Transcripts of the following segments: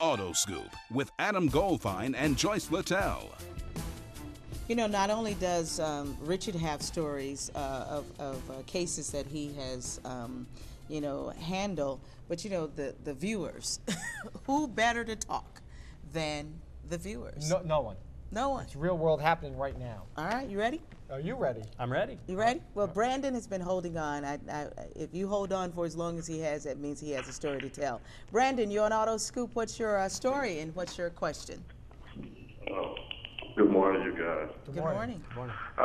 Autoscoop with Adam Goldfein and Joyce Littell. You know, not only does Richard have stories of cases that he has, handled, but, the viewers. Who better to talk than the viewers? No one. No one. It's real world happening right now. All right, you ready? Are you ready? I'm ready. You ready? Well, Brandon has been holding on. If you hold on for as long as he has, that means he has a story to tell. Brandon, you're on Autoscoop. What's your story and what's your question? Good morning, you guys. Good morning. Good morning. I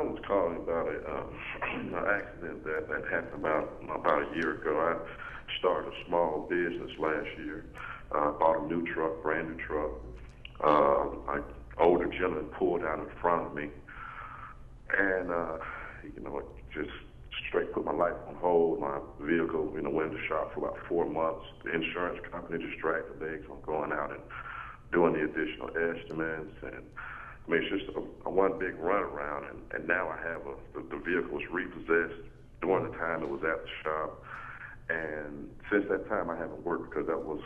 was calling about an accident that happened about a year ago. I started a small business last year. Bought a new truck, brand new truck. An older gentleman pulled out in front of me, and it just straight put my life on hold. My vehicle, went in the shop for about 4 months. The insurance company distracted me from going out and doing the additional estimates, and it's just a one big runaround. And now I have the vehicle was repossessed during the time it was at the shop, and since that time I haven't worked because that was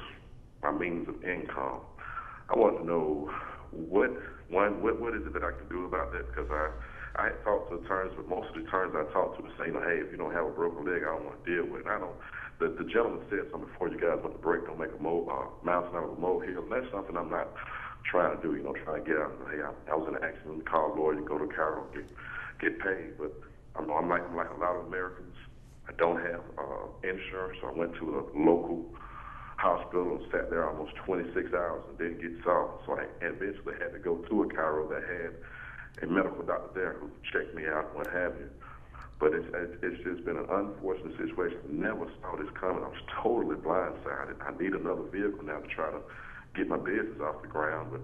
my means of income. I want to know what is it that I can do about that, because I had talked to attorneys, but most of the attorneys I talked to were saying, hey, if you don't have a broken leg, I don't want to deal with it. The gentleman said something before you guys went to break, don't make a mountain out of a molehill, and that's something I'm not trying to do, trying to get out. Hey, I was in an accident, call a lawyer, go to Cairo, get paid, but I'm like a lot of Americans. I don't have insurance, so I went to a local hospital and sat there almost 26 hours and didn't get solved. So I eventually had to go to a Cairo that had a medical doctor there who checked me out and what have you. But it's just been an unfortunate situation. I never saw this coming. I was totally blindsided. I need another vehicle now to try to get my business off the ground, but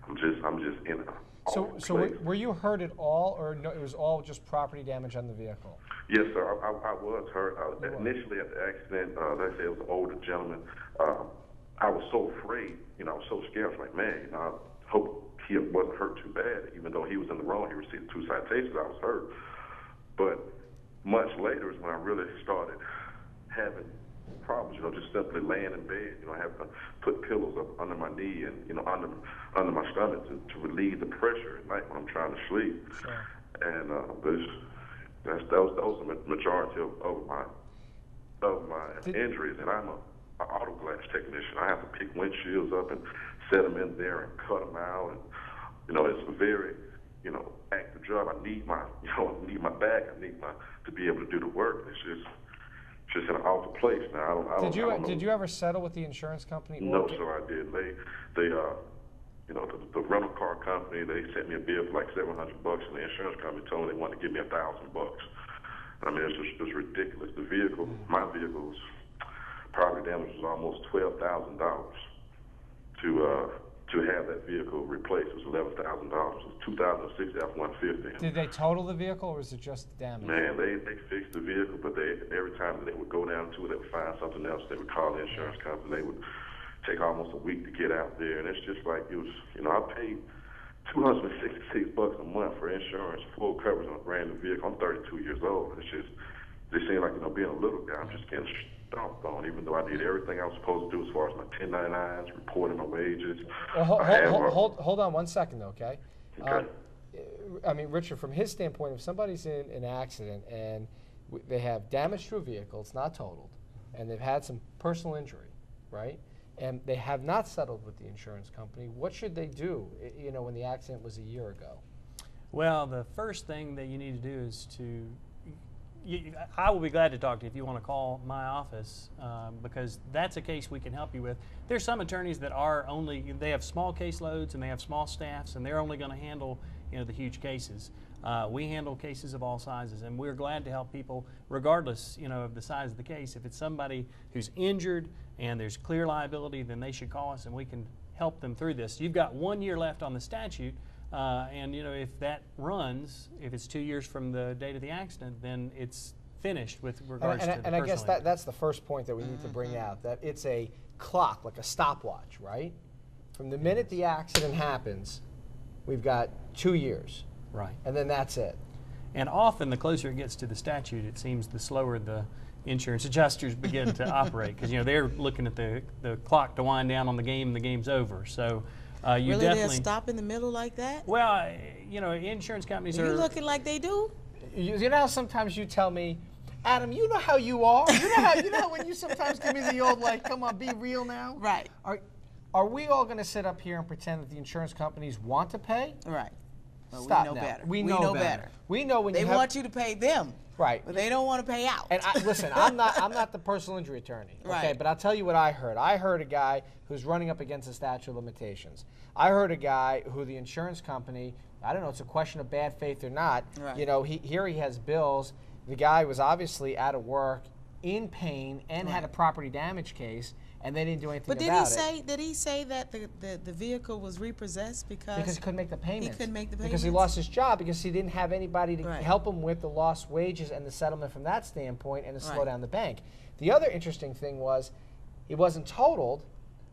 I'm just in a So were you hurt at all, or no, it was all just property damage on the vehicle? Yes, sir. I was hurt. Initially at the accident, they said it was an older gentleman. I was so afraid, I was so scared. I was like, man, I hope he wasn't hurt too bad. Even though he was in the wrong, he received 2 citations, I was hurt. But much later is when I really started having problems, just simply laying in bed, having to put pillows up under my knee and, under my stomach to relieve the pressure at night when I'm trying to sleep. Sure. And that was the majority of my injuries. And I'm an auto glass technician. I have to pick windshields up and set them in there and cut them out. And, it's a very, active job. I need my back. I need to be able to do the work. It's just in an awful place now. Did you ever settle with the insurance company? No, sir, I didn't. The rental car company, they sent me a bill for like $700, and the insurance company told me they wanted to give me $1,000. I mean, it's ridiculous. My vehicle's property damage was almost $12,000 to have that vehicle replaced. It was $11,000. It was 2006 F-150. Did they total the vehicle, or was it just damage? Man, they fixed the vehicle, but every time that they would go down to it, they would find something else. They would call the insurance company. They would take almost a week to get out there, and it's just like it was. I paid $266 a month for insurance, full coverage on a brand new vehicle. I'm 32 years old. It seems like being a little guy, I'm just getting stomped on, even though I did everything I was supposed to do as far as my 1099s, reporting my wages. Well, hold on 1 second, okay? Okay. I mean, Richard, from his standpoint, if somebody's in an accident and they have damage to a vehicle, it's not totaled, and they've had some personal injury, right? And they have not settled with the insurance company, what should they do, when the accident was a year ago? Well, the first thing that you need to do is I will be glad to talk to you if you want to call my office, because that's a case we can help you with. There's some attorneys that they have small caseloads and they have small staffs, and they're only going to handle the huge cases. We handle cases of all sizes, and we're glad to help people regardless of the size of the case. If it's somebody who's injured and there's clear liability, then they should call us and we can help them through this. You've got 1 year left on the statute. And if that runs, if it's 2 years from the date of the accident, then it's finished with regards to the And I guess personal that's the first point that we need to bring out, that it's a clock, like a stopwatch, right? From the minute the accident happens, we've got 2 years. Right. And then that's it. And often, the closer it gets to the statute, it seems the slower insurance adjusters begin to operate, because they're looking at the clock to wind down on the game, and the game's over. So you really, definitely they'll stop in the middle like that? Well, insurance companies are. You looking like they do? You know, sometimes you tell me, Adam, you know how you are. You know when you sometimes give me the old like, come on, be real now. Right. Are we all going to sit up here and pretend that the insurance companies want to pay? Right. Well, Stop we know now. better. We know better. We know when they you have, want you to pay them. Right. But they don't want to pay out. And listen, I'm not the personal injury attorney. Okay. Right. But I'll tell you what I heard. I heard a guy who's running up against the statute of limitations. I heard a guy who the insurance company, I don't know, it's a question of bad faith or not. Right. He has bills. The guy was obviously out of work, in pain, and had a property damage case, and they didn't do anything about it. Did he say that the vehicle was repossessed because he couldn't make the payments? He couldn't make the payments? Because he lost his job, because he didn't have anybody to Right. help him with the lost wages and the settlement from that standpoint, and to slow Right. down the bank. The other interesting thing was, it wasn't totaled,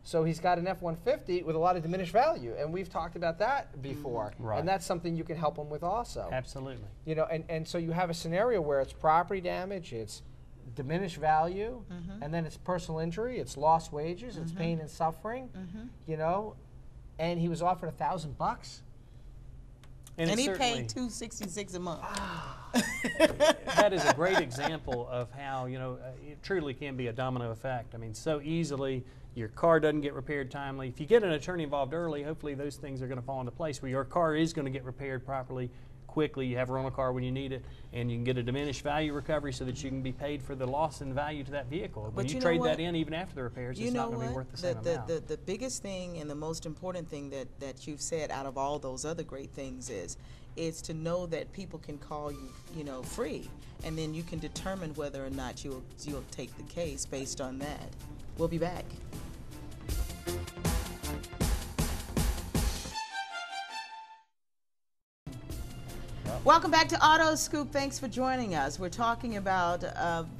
so he's got an F-150 with a lot of diminished value, and we've talked about that before. Right. And that's something you can help him with also. Absolutely. And so you have a scenario where it's property damage, it's diminished value, and then it's personal injury, it's lost wages, it's pain and suffering, and he was offered $1,000. And he certainly- paid $266 a month. That is a great example of how it truly can be a domino effect. I mean, so easily your car doesn't get repaired timely. If you get an attorney involved early, hopefully those things are going to fall into place where your car is going to get repaired properly, quickly. You have a rental car when you need it, and you can get a diminished value recovery so that you can be paid for the loss in value to that vehicle. When But you you know trade what? that in, even after the repairs, it's not going to be worth the same amount. The biggest thing and the most important thing that you've said out of all those other great things is to know that people can call you, free, and then you can determine whether or not you'll take the case based on that. We'll be back. Welcome back to Autoscoop. Thanks for joining us. We're talking about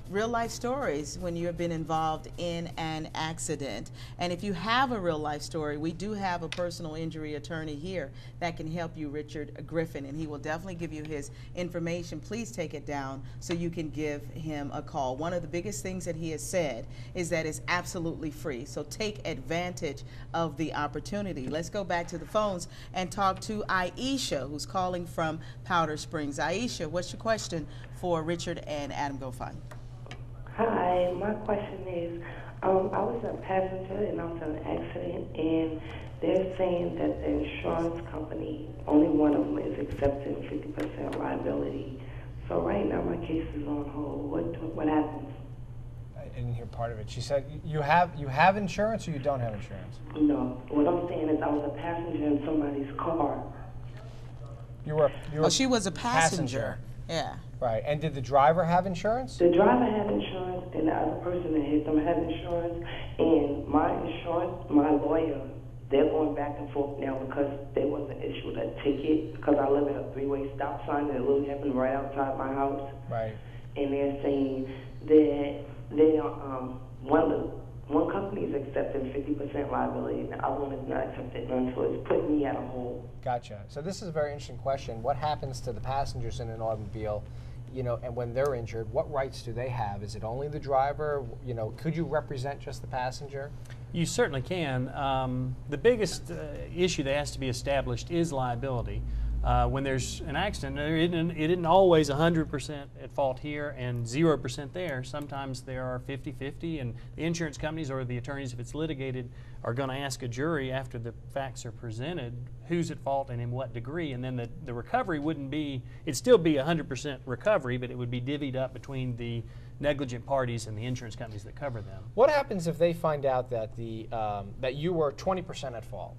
real life stories when you have been involved in an accident. And if you have a real life story, we do have a personal injury attorney here that can help you, Richard Griffin, and he will definitely give you his information. Please take it down so you can give him a call. One of the biggest things that he has said is that it's absolutely free. So take advantage of the opportunity. Let's go back to the phones and talk to Aisha, who's calling from Powder Springs. Aisha, what's your question for Richard and Adam Goldfein? Hi, my question is, I was a passenger and I was in an accident, and they're saying that the insurance company, only one of them is accepting 50% liability. So right now my case is on hold. What happens? I didn't hear part of it. She said, you have insurance or you don't have insurance? No. What I'm saying is I was a passenger in somebody's car. You were She was a passenger. Yeah. Right. And did the driver have insurance? The driver had insurance, and the other person that hit them had insurance. And my insurance, my lawyer, they're going back and forth now because they wasn't issued a ticket because I live at a three-way stop sign that literally happened right outside my house. Right. And they're saying that one company is accepting 50% liability, and the other one is not accepting none, so it's putting me at a hole. Gotcha. So this is a very interesting question. What happens to the passengers in an automobile, and when they're injured, what rights do they have? Is it only the driver? Could you represent just the passenger? You certainly can. The biggest issue that has to be established is liability. When there's an accident, it isn't always 100% at fault here and 0% there. Sometimes there are 50-50, and the insurance companies or the attorneys, if it's litigated, are going to ask a jury after the facts are presented who's at fault and in what degree, and then the recovery wouldn't be, it'd still be 100% recovery, but it would be divvied up between the negligent parties and the insurance companies that cover them. What happens if they find out that that you were 20% at fault?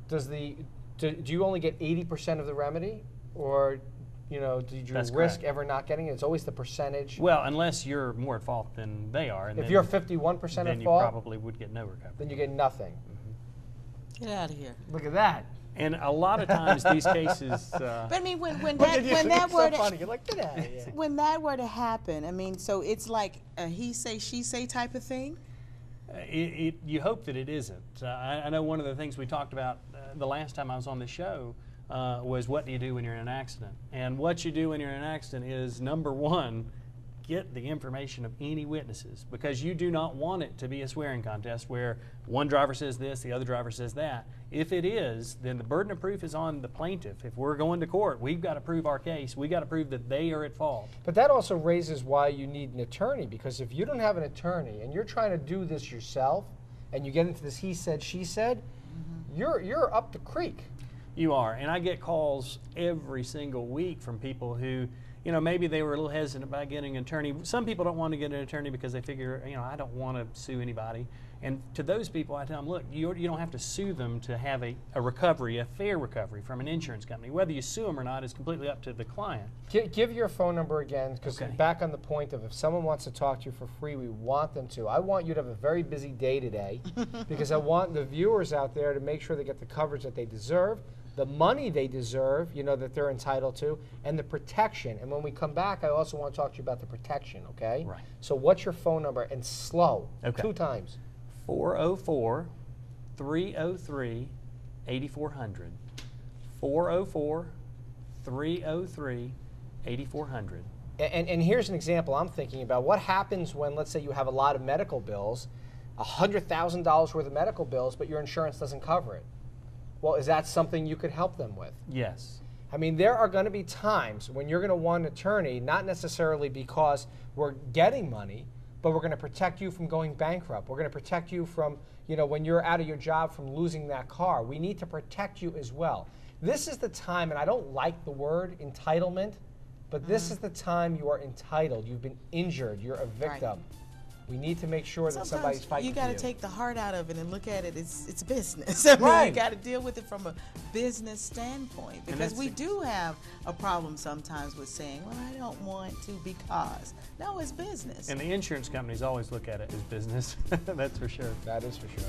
Do you only get 80% of the remedy, or did you risk ever not getting it? It's always the percentage. Well, unless you're more at fault than they are, and if then, you're 51% at fault, then you probably would get no recovery. Then you get nothing. Get out of here. Look at that. And a lot of times these cases. But I mean, when Look that at you. when that It's were so funny. You're like, get out of here. when that were to happen, I mean, so it's like a he say she say type of thing. You hope that it isn't. I know one of the things we talked about the last time I was on the show was what do you do when you're in an accident? And what you do when you're in an accident is, number one, get the information of any witnesses, because you do not want it to be a swearing contest where one driver says this, the other driver says that. If it is, then the burden of proof is on the plaintiff. If we're going to court, we've got to prove our case. We've got to prove that they are at fault. But that also raises why you need an attorney, because if you don't have an attorney and you're trying to do this yourself and you get into this he said, she said, you're up the creek. You are, and I get calls every single week from people who, you know, maybe they were a little hesitant about getting an attorney. Some people don't want to get an attorney because they figure, you know, I don't want to sue anybody. And to those people, I tell them, look, you don't have to sue them to have a recovery, a fair recovery from an insurance company. Whether you sue them or not is completely up to the client. Give your phone number again, because back on the point of if someone wants to talk to you for free, we want them to. I want you to have a very busy day today because I want the viewers out there to make sure they get the coverage that they deserve, the money they deserve, you know, that they're entitled to, and the protection. And when we come back, I also want to talk to you about the protection, okay? Right. So what's your phone number? And slow, 2 times. 404-303-8400. 404-303-8400. And here's an example I'm thinking about. What happens when, let's say, you have a lot of medical bills, $100,000 worth of medical bills, but your insurance doesn't cover it? Well, is that something you could help them with? Yes. I mean, there are going to be times when you're going to want an attorney, not necessarily because we're getting money, but we're going to protect you from going bankrupt. We're going to protect you from, you know, when you're out of your job, from losing that car. We need to protect you as well. This is the time, and I don't like the word entitlement, but this is the time you are entitled. You've been injured. You're a victim. Right. We need to make sure that somebody's fighting you for you. got to take the heart out of it and look at it. It's business. I mean, you got to deal with it from a business standpoint, because we do have a problem sometimes with saying, well, I don't want to because. No, it's business. And the insurance companies always look at it as business. That's for sure. That is for sure.